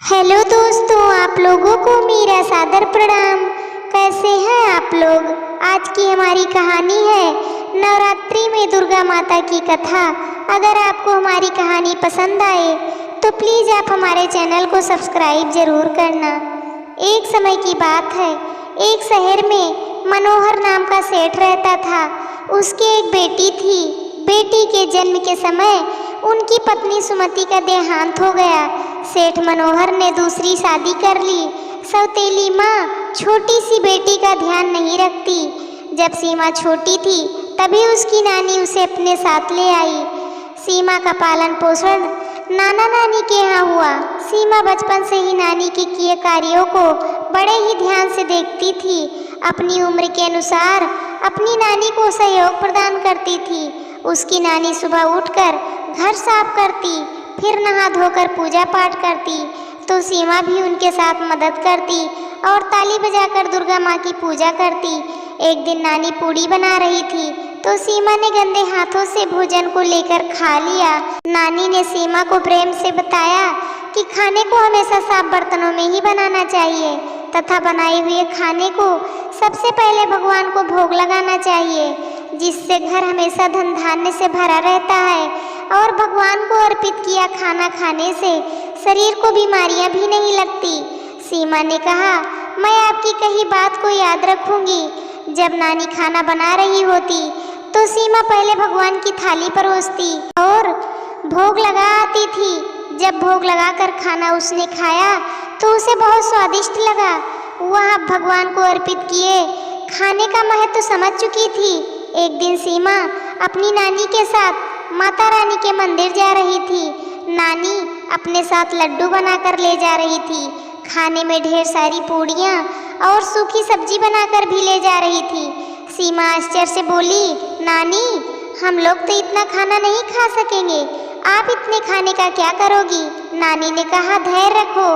Hello दोस्तों, आप लोगों को मेरा सादर प्रणाम। कैसे हैं आप लोग? आज की हमारी कहानी है नवरात्रि में दुर्गा माता की कथा। अगर आपको हमारी कहानी पसंद आए तो प्लीज़ आप हमारे चैनल को सब्सक्राइब ज़रूर करना। एक समय की बात है, एक शहर में मनोहर नाम का सेठ रहता था। उसकी एक बेटी थी। बेटी के जन्म के समय उनकी पत्नी सुमति का देहांत हो गया। सेठ मनोहर ने दूसरी शादी कर ली। सौतेली माँ छोटी सी बेटी का ध्यान नहीं रखती। जब सीमा छोटी थी तभी उसकी नानी उसे अपने साथ ले आई। सीमा का पालन पोषण नाना नानी के यहाँ हुआ। सीमा बचपन से ही नानी के किए कार्यों को बड़े ही ध्यान से देखती थी। अपनी उम्र के अनुसार अपनी नानी को सहयोग प्रदान करती थी। उसकी नानी सुबह उठकर घर साफ करती, फिर नहा धोकर पूजा पाठ करती तो सीमा भी उनके साथ मदद करती और ताली बजाकर दुर्गा माँ की पूजा करती। एक दिन नानी पूड़ी बना रही थी तो सीमा ने गंदे हाथों से भोजन को लेकर खा लिया। नानी ने सीमा को प्रेम से बताया कि खाने को हमेशा साफ बर्तनों में ही बनाना चाहिए तथा बनाए हुए खाने को सबसे पहले भगवान को भोग लगाना चाहिए, जिससे घर हमेशा धन धान्य से भरा रहता है और भगवान को अर्पित किया खाना खाने से शरीर को बीमारियां भी नहीं लगती। सीमा ने कहा, मैं आपकी कही बात को याद रखूंगी। जब नानी खाना बना रही होती तो सीमा पहले भगवान की थाली परोसती और भोग लगा आती थी। जब भोग लगाकर खाना उसने खाया तो उसे बहुत स्वादिष्ट लगा। वह भगवान को अर्पित किए खाने का महत्व समझ चुकी थी। एक दिन सीमा अपनी नानी के साथ माता रानी के मंदिर जा रही थी। नानी अपने साथ लड्डू बनाकर ले जा रही थी। खाने में ढेर सारी पूड़ियाँ और सूखी सब्जी बनाकर भी ले जा रही थी। सीमा आश्चर्य से बोली, नानी, हम लोग तो इतना खाना नहीं खा सकेंगे, आप इतने खाने का क्या करोगी? नानी ने कहा, धैर्य रखो,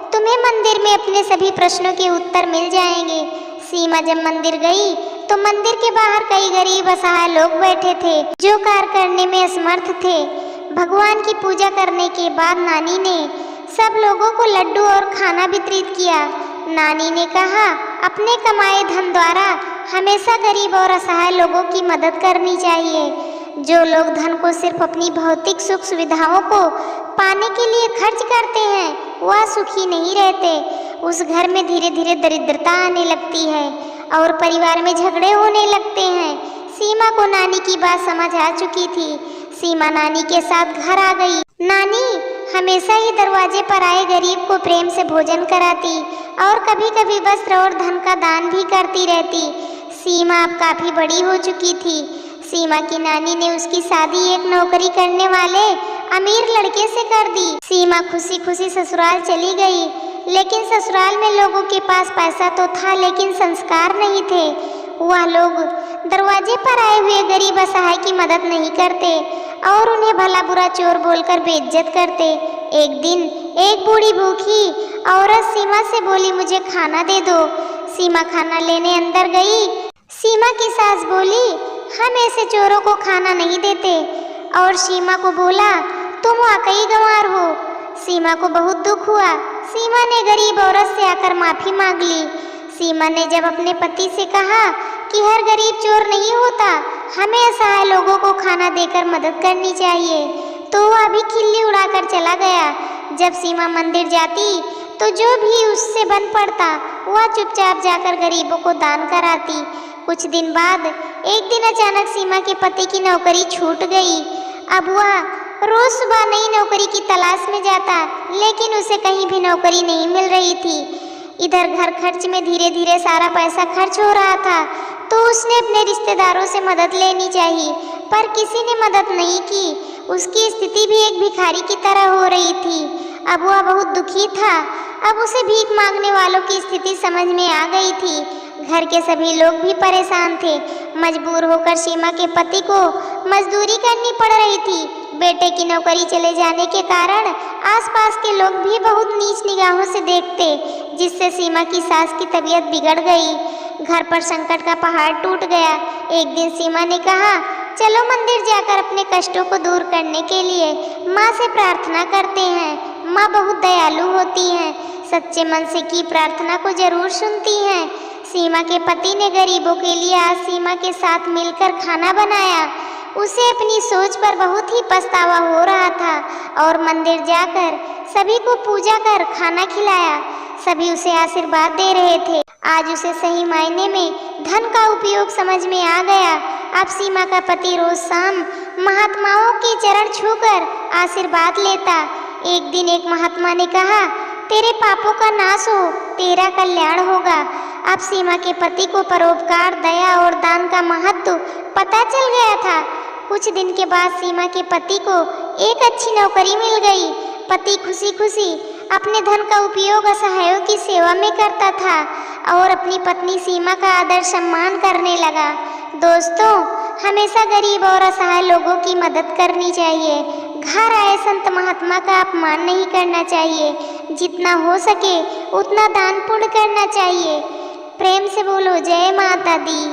तुम्हें मंदिर में अपने सभी प्रश्नों के उत्तर मिल जाएंगे। सीमा जब मंदिर गई तो मंदिर के बाहर कई गरीब असहाय लोग बैठे थे जो कार्य करने में असमर्थ थे। भगवान की पूजा करने के बाद नानी ने सब लोगों को लड्डू और खाना वितरित किया। नानी ने कहा, अपने कमाए धन द्वारा हमेशा गरीब और असहाय लोगों की मदद करनी चाहिए। जो लोग धन को सिर्फ अपनी भौतिक सुख सुविधाओं को पाने के लिए खर्च करते हैं वह सुखी नहीं रहते। उस घर में धीरे धीरे दरिद्रता आने लगती है और परिवार में झगड़े होने लगते हैं। सीमा को नानी की बात समझ आ चुकी थी। सीमा नानी के साथ घर आ गई। नानी हमेशा ही दरवाजे पर आए गरीब को प्रेम से भोजन कराती और कभी कभी वस्त्र और धन का दान भी करती रहती। सीमा अब काफी बड़ी हो चुकी थी। सीमा की नानी ने उसकी शादी एक नौकरी करने वाले अमीर लड़के से कर दी। सीमा खुशी खुशी ससुराल चली गई, लेकिन ससुराल में लोगों के पास पैसा तो था लेकिन संस्कार नहीं थे। वह लोग दरवाजे पर आए हुए गरीब असहाय की मदद नहीं करते और उन्हें भला बुरा चोर बोलकर बेइज्जत करते। एक दिन एक बूढ़ी भूखी औरत सीमा से बोली, मुझे खाना दे दो। सीमा खाना लेने अंदर गई। सीमा की सास बोली, हम ऐसे चोरों को खाना नहीं देते और सीमा को बोला, तुम वाकई गंवार हो। सीमा को बहुत दुख हुआ। सीमा ने गरीब औरत से आकर माफी मांग ली। सीमा ने जब अपने पति से कहा कि हर गरीब चोर नहीं होता, हमें असहाय लोगों को खाना देकर मदद करनी चाहिए, तो वह अभी खिल्ली उड़ाकर चला गया। जब सीमा मंदिर जाती तो जो भी उससे बन पड़ता वह चुपचाप जाकर गरीबों को दान कराती। कुछ दिन बाद एक दिन अचानक सीमा के पति की नौकरी छूट गई। अब वह रोज सुबह नई नौकरी की तलाश में जाता, लेकिन उसे कहीं भी नौकरी नहीं मिल रही थी। इधर घर खर्च में धीरे धीरे सारा पैसा खर्च हो रहा था, तो उसने अपने रिश्तेदारों से मदद लेनी चाहिए, पर किसी ने मदद नहीं की। उसकी स्थिति भी एक भिखारी की तरह हो रही थी। अब वह बहुत दुखी था। अब उसे भीख मांगने वालों की स्थिति समझ में आ गई थी। घर के सभी लोग भी परेशान थे। मजबूर होकर सीमा के पति को मजदूरी करनी पड़ रही थी। बेटे की नौकरी चले जाने के कारण आसपास के लोग भी बहुत नीच निगाहों से देखते, जिससे सीमा की सास की तबीयत बिगड़ गई। घर पर संकट का पहाड़ टूट गया। एक दिन सीमा ने कहा, चलो मंदिर जाकर अपने कष्टों को दूर करने के लिए माँ से प्रार्थना करते हैं। माँ बहुत दयालु होती हैं, सच्चे मन से की प्रार्थना को जरूर सुनती हैं। सीमा के पति ने गरीबों के लिए आज सीमा के साथ मिलकर खाना बनाया। उसे अपनी सोच पर बहुत ही पछतावा हो रहा था और मंदिर जाकर सभी को पूजा कर खाना खिलाया। सभी उसे आशीर्वाद दे रहे थे। आज उसे सही मायने में धन का उपयोग समझ में आ गया। अब सीमा का पति रोज शाम महात्माओं के चरण छूकर आशीर्वाद लेता। एक दिन एक महात्मा ने कहा, तेरे पापों का नाश हो, तेरा कल्याण होगा। अब सीमा के पति को परोपकार, दया और दान का महत्व पता चल गया था। कुछ दिन के बाद सीमा के पति को एक अच्छी नौकरी मिल गई। पति खुशी खुशी अपने धन का उपयोग असहायों की सेवा में करता था और अपनी पत्नी सीमा का आदर सम्मान करने लगा। दोस्तों, हमेशा गरीब और असहाय लोगों की मदद करनी चाहिए। घर आए संत महात्मा का अपमान नहीं करना चाहिए। जितना हो सके उतना दान पुण्य करना चाहिए। प्रेम से बोलो जय माता दी।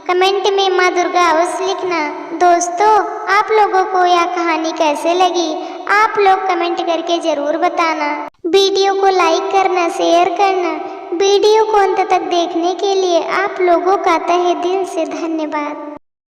कमेंट में माँ दुर्गा अवश्य लिखना। दोस्तों, आप लोगों को यह कहानी कैसे लगी, आप लोग कमेंट करके ज़रूर बताना। वीडियो को लाइक करना, शेयर करना। वीडियो को अंत तक देखने के लिए आप लोगों का तहे दिल से धन्यवाद।